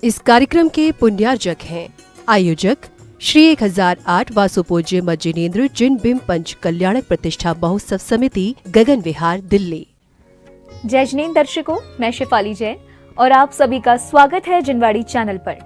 इस कार्यक्रम के पुण्यार्जक हैं आयोजक श्री 1008 वासुपूज्य मज्जिनेन्द्र जिन बिंब पंच कल्याणक प्रतिष्ठा महोत्सव समिति गगन विहार दिल्ली। जय जिनेंद्र दर्शकों, मैं शिफाली जैन और आप सभी का स्वागत है जिनवाड़ी चैनल पर।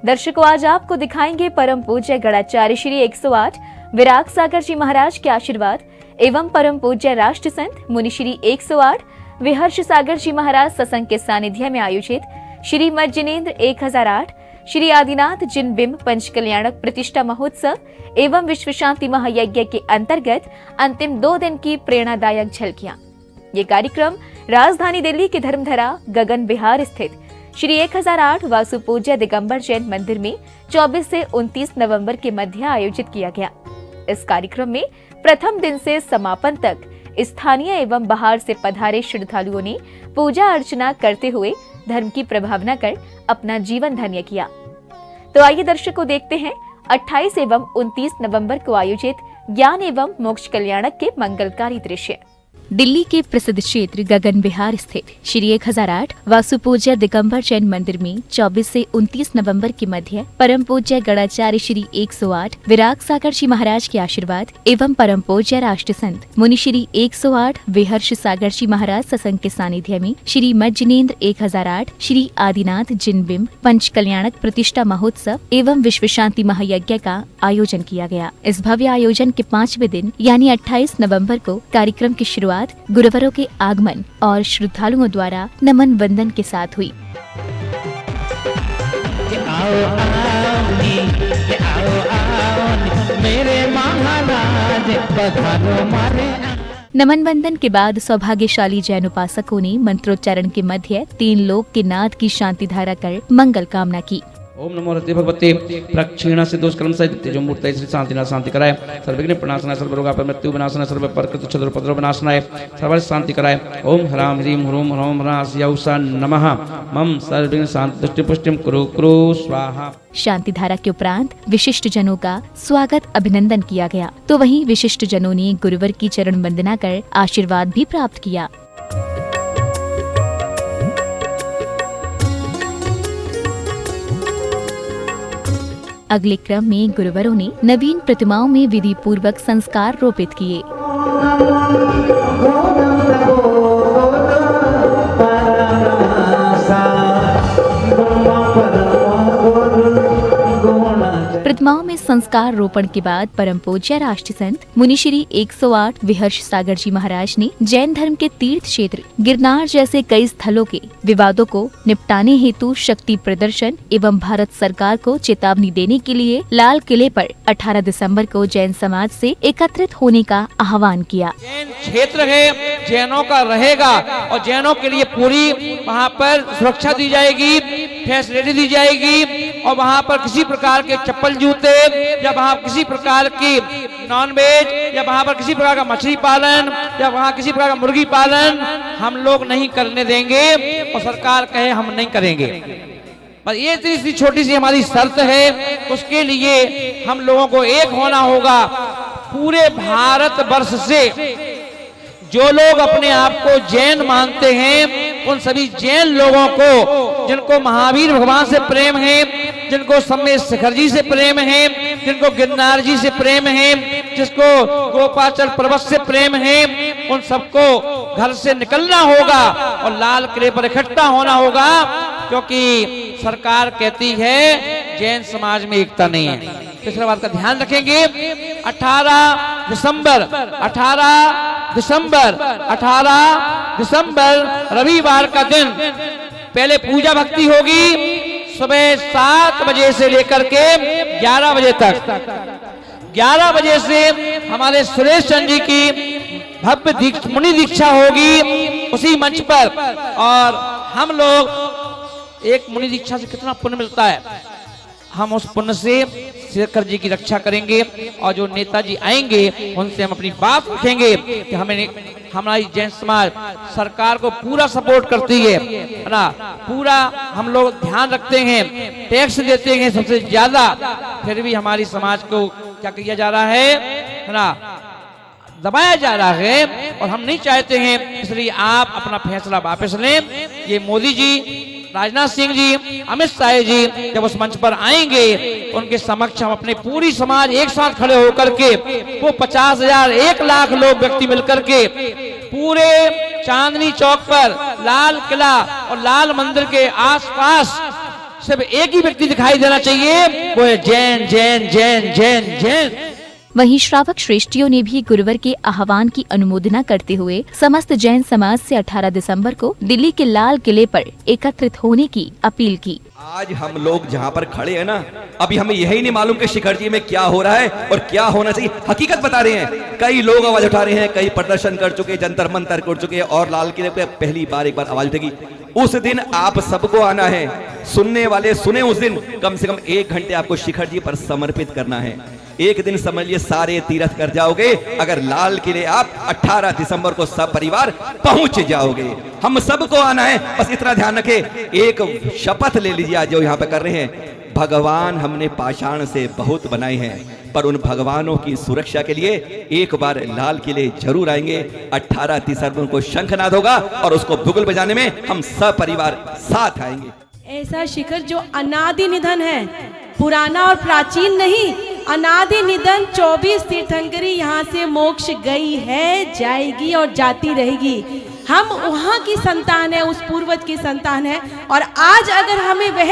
दर्शकों, आज आपको दिखाएंगे परम पूज्य गणाचार्य श्री 108 विराग सागर जी महाराज के आशीर्वाद एवं परम पूज्य राष्ट्र संत मुनि श्री 108 विहर्ष सागर जी महाराज सत्संग के सानिध्य में आयोजित श्री मज्जिनेन्द्र 1008 श्री आदिनाथ जिन बिंब पंच कल्याणक प्रतिष्ठा महोत्सव एवं विश्व शांति महायज्ञ के अंतर्गत अंतिम 2 दिन की प्रेरणादायक झलकियां। ये कार्यक्रम राजधानी दिल्ली के धर्मधरा गगन विहार स्थित श्री 1008 वासुपूज्य दिगंबर जैन मंदिर में 24 से 29 नवंबर के मध्य आयोजित किया गया। इस कार्यक्रम में प्रथम दिन से समापन तक स्थानीय एवं बाहर से पधारे श्रद्धालुओं ने पूजा अर्चना करते हुए धर्म की प्रभावना कर अपना जीवन धन्य किया। तो आइए दर्शकों, देखते हैं 28 एवं 29 नवंबर को आयोजित ज्ञान एवं मोक्ष कल्याणक के मंगलकारी दृश्य। दिल्ली के प्रसिद्ध क्षेत्र गगन विहार स्थित श्री 1008 वासुपूज्य दिगंबर जैन मंदिर में 24 से 29 नवंबर के मध्य परम पूज्य गणाचार्य श्री 108 विराग सागर जी महाराज के आशीर्वाद एवं परम पूज्य राष्ट्र संत मुनि श्री 108 विहर्ष सागर जी महाराज सत्संग के सानिध्य में श्री मज्जिनेन्द्र 1008 श्री आदिनाथ जिन बिंब पंच कल्याणक प्रतिष्ठा महोत्सव एवं विश्व शांति महायज्ञ का आयोजन किया गया। इस भव्य आयोजन के 5वें दिन यानी 28 नवंबर को कार्यक्रम की शुरुआत गुरुवरों के आगमन और श्रद्धालुओं द्वारा नमन वंदन के साथ हुई। नमन वंदन के बाद सौभाग्यशाली जैन उपासकों ने मंत्रोच्चारण के मध्य 3 लोक के नाद की शांति धारा कर मंगल कामना की। ओम नमो रते भगवते प्रक्षीण से दोषकर्म सहित तेजो मूर्तये श्री शांतिनाथ शांति कराए, सर्वविघ्न प्रणाशनाय, सर्वरोगा पर मृत्यु विनाशनाय, सर्व परकृत क्षुद्र उपद्रव विनाशनाय, सर्व शांति कराए। ओम ह्रां ह्रीं ह्रूं ह्रौं ह्रांस्यौसा नमः। मम सर्वविघ्न शांति दृष्टि पुष्टिम कुरु कुरु स्वाहा। शांति धारा के उपरांत विशिष्ट जनों का स्वागत अभिनंदन किया गया, तो वहीं विशिष्ट जनों ने गुरुवर की चरण वंदना कर आशीर्वाद भी प्राप्त किया। अगले क्रम में गुरुवरों ने नवीन प्रतिमाओं में विधि पूर्वक संस्कार रोपित किए। प्रतिमाओं में संस्कार रोपण के बाद परम पूज्य राष्ट्र संत मुनि श्री 108 विहर्ष सागर जी महाराज ने जैन धर्म के तीर्थ क्षेत्र गिरनार जैसे कई स्थलों के विवादों को निपटाने हेतु शक्ति प्रदर्शन एवं भारत सरकार को चेतावनी देने के लिए लाल किले पर 18 दिसंबर को जैन समाज से एकत्रित होने का आह्वान किया। जैन क्षेत्र है, जैनों का रहेगा और जैनों के लिए पूरी वहाँ पर सुरक्षा दी जाएगी, फैसिलिटी दी जाएगी और वहाँ पर किसी प्रकार के चप्पल जूते या वहाँ किसी प्रकार की नॉन वेज या वहाँ पर किसी प्रकार का मछली पालन या वहाँ किसी प्रकार का मुर्गी पालन हम लोग नहीं करने देंगे और सरकार कहे हम नहीं करेंगे। बस ये इतनी छोटी सी हमारी शर्त है, उसके लिए हम लोगों को एक होना होगा। पूरे भारत वर्ष से जो लोग अपने आप को जैन मानते हैं उन सभी जैन लोगों को, जिनको महावीर भगवान से प्रेम है, जिनको सम्मेद शिखर जी से प्रेम है, जिनको गिरनार जी से प्रेम है, जिसको गोपाचल पर्वत से प्रेम है, उन सबको घर से निकलना होगा और लाल किले पर इकट्ठा होना होगा, क्योंकि सरकार कहती है जैन समाज में एकता नहीं है। तीसरा बात का ध्यान रखेंगे। 18 दिसंबर रविवार का दिन पहले पूजा भक्ति होगी सुबह 7 बजे से लेकर के 11 बजे तक। 11 बजे से हमारे सुरेश चंद्र जी की भव्य मुनि दीक्षा होगी उसी मंच पर, और हम लोग एक मुनि दीक्षा से कितना पुण्य मिलता है, हम उस पुण्य से शेखर जी की रक्षा करेंगे और जो नेताजी आएंगे उनसे हम अपनी बात रखेंगे कि हमारी जैन समाज सरकार को पूरा सपोर्ट करती है ना, पूरा हम लोग ध्यान रखते हैं, टैक्स देते हैं सबसे ज्यादा, फिर भी हमारी समाज को क्या किया जा रहा है ना, दबाया जा रहा है और हम नहीं चाहते हैं। इसलिए आप अपना फैसला वापस लें। ये मोदी जी राजनाथ सिंह जी, अमित शाह जी जब उस मंच पर आएंगे, उनके समक्ष हम अपने पूरी समाज एक साथ खड़े होकर के वो 50,000 1 लाख लोग व्यक्ति मिलकर के पूरे चांदनी चौक पर, लाल किला और लाल मंदिर के आसपास सिर्फ एक ही व्यक्ति दिखाई देना चाहिए, वो है जैन जैन जैन जैन जैन। वहीं श्रावक श्रेष्ठियों ने भी गुरुवर के आह्वान की अनुमोदना करते हुए समस्त जैन समाज से 18 दिसंबर को दिल्ली के लाल किले पर एकत्रित होने की अपील की। आज हम लोग जहाँ पर खड़े हैं ना, अभी हमें यही नहीं मालूम कि शिखर जी में क्या हो रहा है और क्या होना चाहिए। हकीकत बता रहे हैं, कई लोग आवाज उठा रहे हैं, कई प्रदर्शन कर चुके, जंतर मंतर कर चुके, और लाल किले पे पहली बार एक बार आवाज उठेगी। उस दिन आप सबको आना है, सुनने वाले सुने, उस दिन कम से कम 1 घंटे आपको शिखर जी पर समर्पित करना है। एक दिन समझिए सारे तीर्थ कर जाओगे अगर लाल किले आप 18 दिसंबर को सब परिवार पहुंच जाओगे। हम सबको आना है, बस इतना ध्यान रखे, एक शपथ ले लीजिए आज जो यहाँ पे कर रहे हैं। भगवान हमने पाषाण से बहुत बनाए हैं, पर उन भगवानों की सुरक्षा के लिए एक बार लाल किले जरूर आएंगे। 18 दिसंबर को शंखनाद होगा और उसको बुगल बजाने में हम सब परिवार साथ आएंगे। ऐसा शिखर जो अनादि निधन है, पुराना और प्राचीन नहीं, अनादि निधन 24 तीर्थंकरी यहाँ से मोक्ष गई है, जाएगी और जाती रहेगी। हम वहाँ की संतान है, उस पूर्वज की संतान है, और आज अगर हमें वह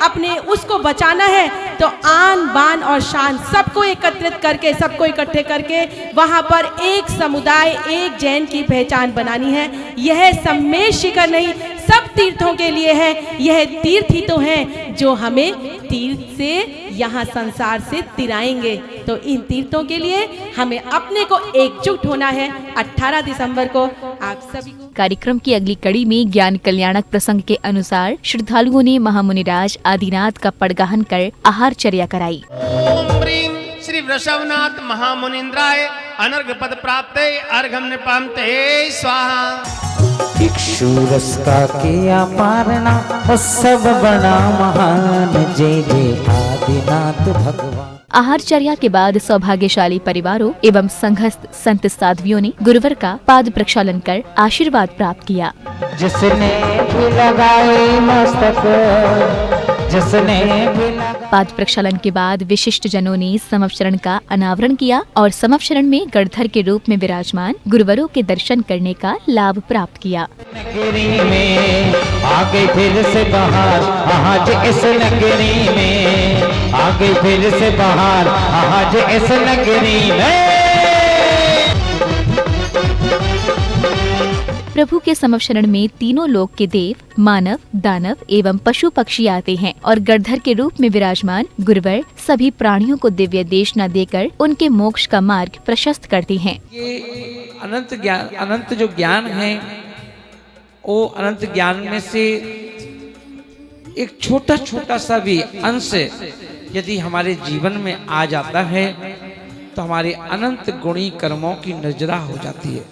अपने उसको बचाना है तो आन बान और शान सबको एकत्रित करके, सबको इकट्ठे करके वहाँ पर एक समुदाय, एक जैन की पहचान बनानी है। यह सम्मेश शिखर नहीं, सब तीर्थों के लिए है। यह तीर्थ ही तो हैं जो हमें तीर्थ से यहाँ संसार से तिराएंगे। तो इन तीर्थों के लिए हमें अपने को एकजुट होना है। 18 दिसंबर को आप सभी को। कार्यक्रम की अगली कड़ी में ज्ञान कल्याणक प्रसंग के अनुसार श्रद्धालुओं ने महामुनिराज आदिनाथ का पड़गाहन कर आहारचर्या कराई। ओम ह्रीं श्री वृषभनाथ महामुनिन्द्राय अनर्घ पद प्राप्ते अर्घम निपामते स्वाहा। भिक्षुरस्ता किया पारना और सब बड़ा महान, जय जय आदिनाथ भगवान। आहारचर्या के बाद सौभाग्यशाली परिवारों एवं संघस्थ संत साध्वियों ने गुरुवर का पाद प्रक्षालन कर आशीर्वाद प्राप्त किया। जिसने भी लगाए मस्तक, जिसने भी पाद प्रक्षालन के बाद विशिष्ट जनों ने समवशरण का अनावरण किया और समवशरण में गणधर के रूप में विराजमान गुरुवरों के दर्शन करने का लाभ प्राप्त किया। नगरी में आगे फिर से बाहर, आज इस नगरी में आगे फिर से बाहर, आज इस नगरी में। प्रभु के समवशरण में तीनों लोक के देव, मानव, दानव एवं पशु पक्षी आते हैं और गणधर के रूप में विराजमान गुरुवर सभी प्राणियों को दिव्य देशना देकर उनके मोक्ष का मार्ग प्रशस्त करते हैं। ये अनंत जो ज्ञान है, वो अनंत ज्ञान में से एक छोटा छोटा सा भी अंश यदि हमारे जीवन में आ जाता है तो हमारे अनंत गुणी कर्मों की नजरा हो जाती है।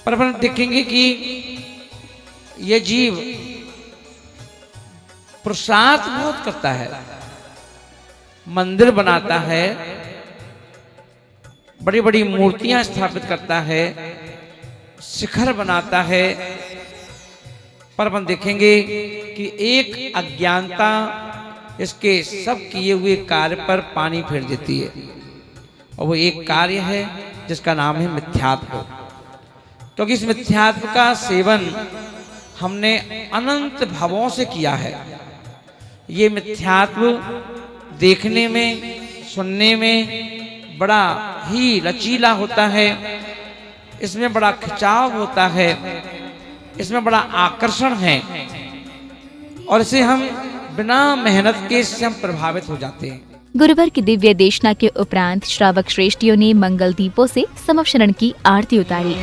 पर अपन देखेंगे कि ये जीव पुरुषार्थ बहुत करता है, मंदिर बनाता है, बड़ी बड़ी मूर्तियां स्थापित करता है, शिखर बनाता है, पर अपन देखेंगे कि एक अज्ञानता इसके सब किए हुए कार्य पर पानी फेर देती है, और वो एक कार्य है जिसका नाम है मिथ्यात्व। क्योंकि इस मिथ्यात्व का सेवन हमने अनंत भावों से किया है। ये मिथ्यात्व देखने में, सुनने में बड़ा ही लचीला होता है, इसमें बड़ा खिंचाव होता है, इसमें बड़ा आकर्षण है, और इसे हम बिना मेहनत के इससे हम प्रभावित हो जाते हैं। गुरुवर की दिव्य देशना के उपरांत श्रावक श्रेष्ठियों ने मंगल दीपों से समवशरण की आरती उतारी।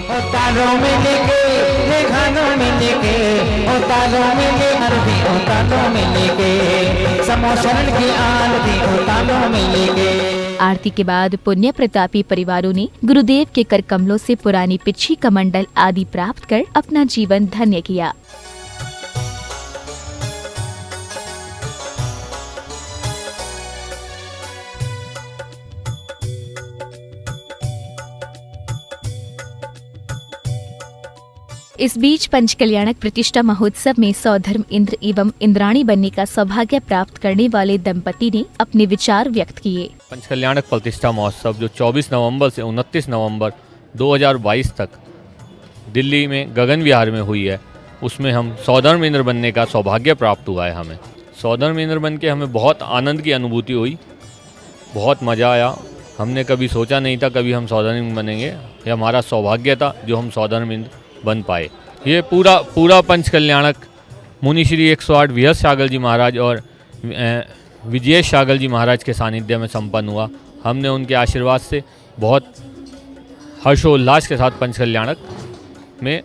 आरती के बाद पुण्य प्रतापी परिवारों ने गुरुदेव के कर कमलों से पुरानी पिच्छी कमंडल आदि प्राप्त कर अपना जीवन धन्य किया। इस बीच पंचकल्याणक प्रतिष्ठा महोत्सव में सौधर्म इंद्र एवं इंद्राणी बनने का सौभाग्य प्राप्त करने वाले दंपति ने अपने विचार व्यक्त किए। पंचकल्याणक प्रतिष्ठा महोत्सव जो 24 नवंबर से 29 नवंबर 2022 तक दिल्ली में गगन विहार में हुई है, उसमें हम सौधर्म इंद्र बनने का सौभाग्य प्राप्त हुआ है। हमें सौधर्म इंद्र बन के हमें बहुत आनंद की अनुभूति हुई, बहुत मज़ा आया। हमने कभी सोचा नहीं था कभी हम सौधर्म इंद्र बनेंगे, ये हमारा सौभाग्य था जो हम सौधर्म इंद्र बन पाए। ये पूरा पंचकल्याणक मुनि श्री 108 विहत सागर जी महाराज और विजयेश सागर जी महाराज के सानिध्य में संपन्न हुआ। हमने उनके आशीर्वाद से बहुत हर्षोल्लास के साथ पंचकल्याणक में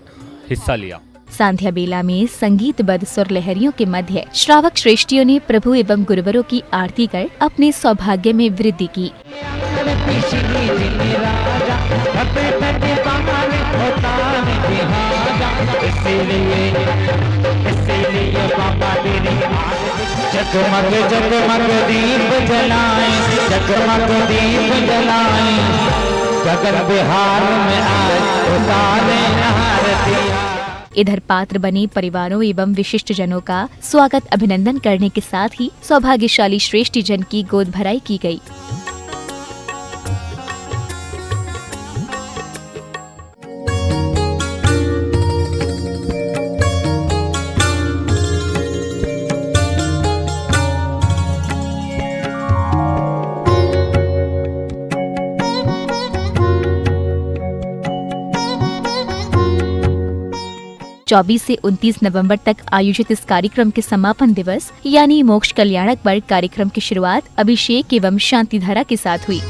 हिस्सा लिया। सांध्या बेला में संगीतबद्ध सुर लहरियों के मध्य श्रावक श्रेष्ठियों ने प्रभु एवं गुरुवरों की आरती कर अपने सौभाग्य में वृद्धि की। जगमग जगमग दीप जलाएं, जगमग दीप जलाएं, गगन बिहार में आज उतारें आरती। इधर पात्र बने परिवारों एवं विशिष्ट जनों का स्वागत अभिनंदन करने के साथ ही सौभाग्यशाली श्रेष्ठ जन की गोद भराई की गई। चौबीस से 29 नवंबर तक आयोजित इस कार्यक्रम के समापन दिवस यानी मोक्ष कल्याणक पर कार्यक्रम की शुरुआत अभिषेक एवं शांति धारा के साथ हुई।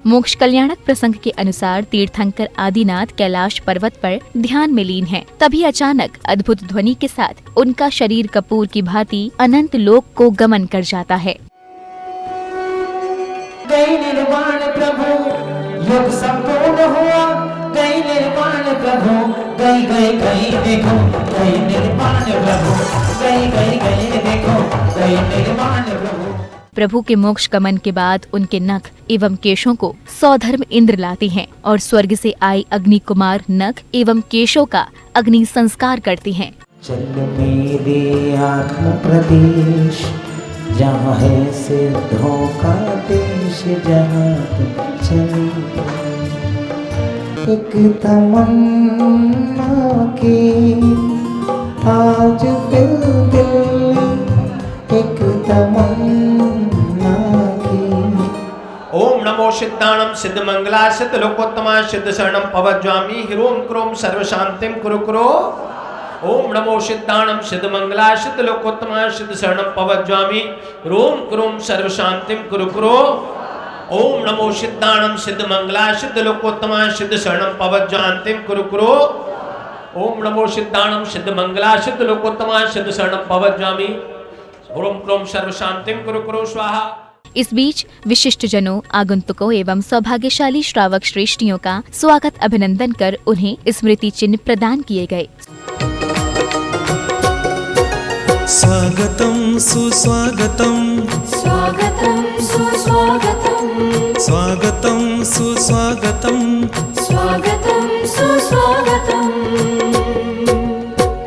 मोक्ष कल्याणक प्रसंग के अनुसार तीर्थंकर आदिनाथ कैलाश पर्वत पर ध्यान में लीन हैं। तभी अचानक अद्भुत ध्वनि के साथ उनका शरीर कपूर की भांति अनंत लोक को गमन कर जाता है। गई निर्वाण प्रभु युग संपूर्ण हुआ, गई निर्वाण प्रभु, गई गई गई देखो, गई निर्वाण प्रभु, गई गई गई देखो, गई निर्वाण प्रभु। प्रभु के मोक्ष गमन के बाद उनके नख एवं केशों को सौधर्म इंद्र लाते हैं और स्वर्ग से आए अग्नि कुमार नख एवं केशों का अग्नि संस्कार करते हैं। चल मेरे आत्म प्रदेश, जहाँ है सिद्धों का देश, जहाँ चली एक तमन्ना की आज फिर दिल, एक तमन्ना की। ओम नमो सिद्धाणम सिद्ध मंगला सिद्ध लोकोत्तमा सिद्ध शरणम पवज्वामी ह्रीं क्रोम सर्व शांतिम कुरु कुरु। ओम नमो सिद्धाणम सिद्ध मंगला सिद्ध लोकोत्तमा सिद्ध शरणम पवज्वामी ह्रीं क्रोम सर्व शांतिम कुरु कुरु। ओम नमो सिद्धाणम सिद्ध मंगला सिद्ध लोकोत्तमा सिद्ध शरणम पवज्वांतिम कुरु कुरु। ओम नमो सिद्धाणम सिद्ध मंगला सिद्ध लोकोत्तमा सिद्ध शरणम पवज्वामी ह्रीं क्रोम सर्व शांतिम कुरु कुरु स्वाहा। इस बीच विशिष्ट जनों, आगंतुकों एवं सौभाग्यशाली श्रावक श्रेष्ठियों का स्वागत अभिनंदन कर उन्हें स्मृति चिन्ह प्रदान किए गए। स्वागतम सुस्वागतम, स्वागतम सुस्वागतम, स्वागतम सुस्वागतम, स्वागतम सुस्वागतम।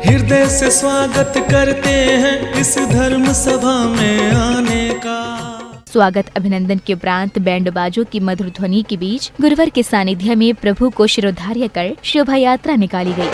हृदय से स्वागत करते हैं इस धर्म सभा में आने का। स्वागत अभिनंदन के उपरांत बैंड बाजों की मधुर ध्वनि के बीच गुरुवर के सानिध्य में प्रभु को शिरोधार्य कर शोभा यात्रा निकाली गई।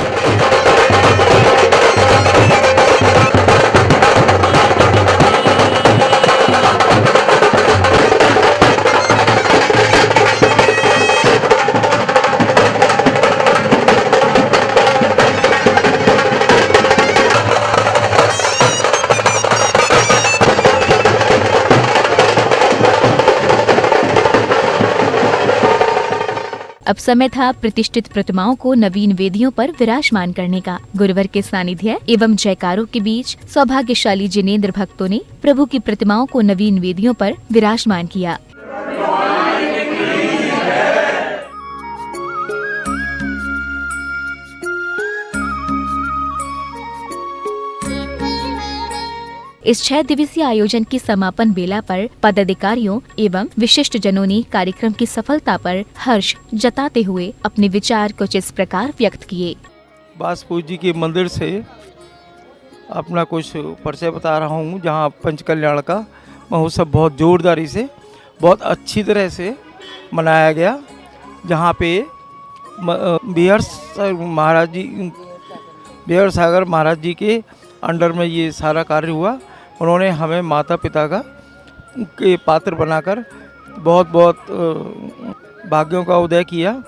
अब समय था प्रतिष्ठित प्रतिमाओं को नवीन वेदियों पर विराजमान करने का। गुरुवर के सानिध्य एवं जयकारों के बीच सौभाग्यशाली जिनेंद्र भक्तों ने प्रभु की प्रतिमाओं को नवीन वेदियों पर विराजमान किया। इस 6 दिवसीय आयोजन की समापन बेला पर पदाधिकारियों एवं विशिष्ट जनों ने कार्यक्रम की सफलता पर हर्ष जताते हुए अपने विचार कुछ इस प्रकार व्यक्त किए। वासुपूज्य जी के मंदिर से अपना कुछ परिचय बता रहा हूँ, जहाँ पंच कल्याण का महोत्सव बहुत जोरदारी से बहुत अच्छी तरह से मनाया गया, जहाँ पे बिहार सागर महाराज जी के अंडर में ये सारा कार्य हुआ। उन्होंने हमें माता पिता का के पात्र बनाकर बहुत बहुत भाग्यों का उदय किया।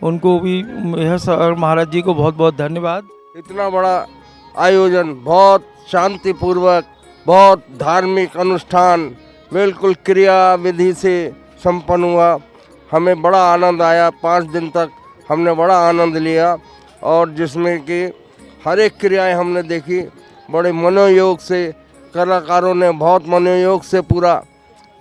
उनको भी बिहार सागर महाराज जी को बहुत बहुत धन्यवाद। इतना बड़ा आयोजन बहुत शांतिपूर्वक, बहुत धार्मिक अनुष्ठान बिल्कुल क्रिया विधि से संपन्न हुआ। हमें बड़ा आनंद आया। 5 दिन तक हमने बड़ा आनंद लिया और जिसमें कि हर एक क्रियाएं हमने देखी। बड़े मनोयोग से कलाकारों ने बहुत मनोयोग से पूरा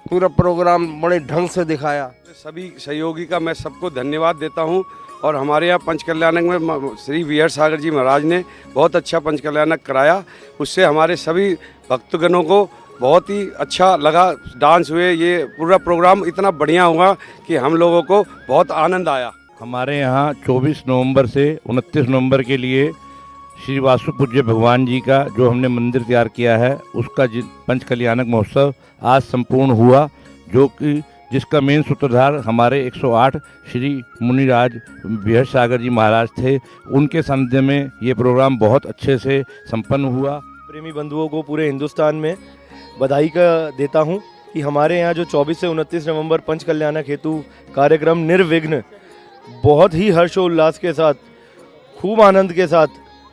प्रोग्राम बड़े ढंग से दिखाया। सभी सहयोगी का मैं सबको धन्यवाद देता हूं। और हमारे यहाँ पंच कल्याणक में श्री बिहार सागर जी महाराज ने बहुत अच्छा पंच कल्याणक कराया। उससे हमारे सभी भक्तगणों को बहुत ही अच्छा लगा। डांस हुए, ये पूरा प्रोग्राम इतना बढ़िया हुआ कि हम लोगों को बहुत आनंद आया। हमारे यहाँ 24 नवंबर से 29 नवंबर के लिए श्री वासुपूज्य भगवान जी का जो हमने मंदिर तैयार किया है, उसका पंच कल्याणक महोत्सव आज संपूर्ण हुआ, जो कि जिसका मेन सूत्रधार हमारे 108 श्री मुनिराज बिहार सागर जी महाराज थे। उनके सानिध्य में ये प्रोग्राम बहुत अच्छे से संपन्न हुआ। प्रेमी बंधुओं को पूरे हिंदुस्तान में बधाई का देता हूं कि हमारे यहाँ जो 24 से 29 नवंबर पंच कल्याणक हेतु कार्यक्रम निर्विघ्न बहुत ही हर्षोल्लास के साथ, खूब आनंद के साथ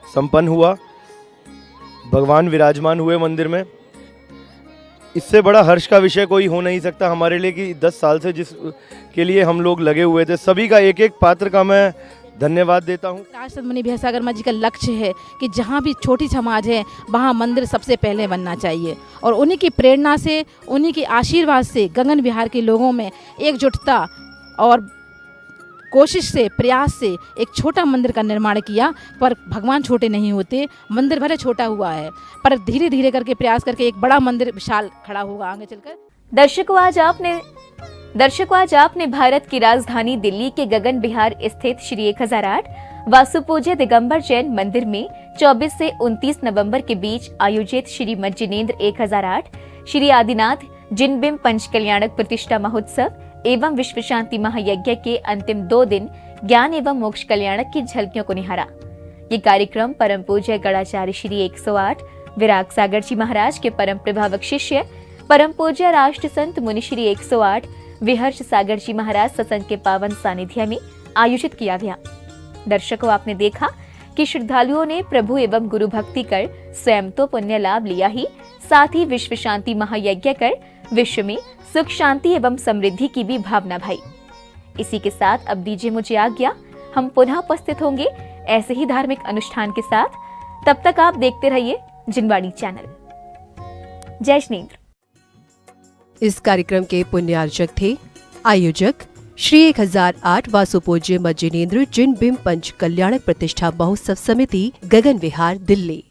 संपन्न हुआ। भगवान विराजमान हुए मंदिर में। इससे बड़ा हर्ष का विषय कोई हो नहीं सकता हमारे लिए कि 10 साल से जिस के लिए हम लोग लगे हुए थे, सभी का एक एक पात्र का मैं धन्यवाद देता हूँ। राष्ट्र मुनि बिहार सागर माँ जी का लक्ष्य है कि जहाँ भी छोटी समाज है वहाँ मंदिर सबसे पहले बनना चाहिए, और उन्हीं की प्रेरणा से, उन्हीं के आशीर्वाद से गगन बिहार के लोगों में एकजुटता और कोशिश से, प्रयास से एक छोटा मंदिर का निर्माण किया। पर भगवान छोटे नहीं होते, मंदिर भले छोटा हुआ है पर धीरे धीरे करके प्रयास करके एक बड़ा मंदिर विशाल खड़ा होगा आगे चलकर। दर्शकों आज आपने भारत की राजधानी दिल्ली के गगन बिहार स्थित श्री 1008 वासुपूज्य दिगंबर जैन मंदिर में 24 से 29 नवंबर के बीच आयोजित श्री मज्जिनेन्द्र 1008 श्री आदिनाथ जिनबिंब पंच कल्याणक प्रतिष्ठा महोत्सव एवं विश्व शांति महायज्ञ के अंतिम 2 दिन ज्ञान एवं मोक्ष कल्याणक की झलकियों को निहारा। ये कार्यक्रम परम पूज्य गणाचार्य श्री 108 विराग सागर जी महाराज के परम प्रभावक शिष्य परम पूज्य राष्ट्र संत मुनि श्री 108 विहर्ष सागर जी महाराज सत्संग के पावन सानिध्य में आयोजित किया गया। दर्शकों, आपने देखा कि श्रद्धालुओं ने प्रभु एवं गुरु भक्ति कर स्वयं तो पुण्य लाभ लिया ही, साथ ही विश्व शांति महायज्ञ कर विश्व में सुख शांति एवं समृद्धि की भी भावना भाई। इसी के साथ अब दीजिए मुझे आज्ञा। हम पुनः उपस्थित होंगे ऐसे ही धार्मिक अनुष्ठान के साथ। तब तक आप देखते रहिए जिनवाणी चैनल। जय जिनेंद्र। इस कार्यक्रम के पुण्यार्चक थे आयोजक श्री 1008 वासुपूज्य मज्जिनेन्द्र जिनबिंब पंच कल्याणक प्रतिष्ठा महोत्सव समिति, गगन विहार, दिल्ली।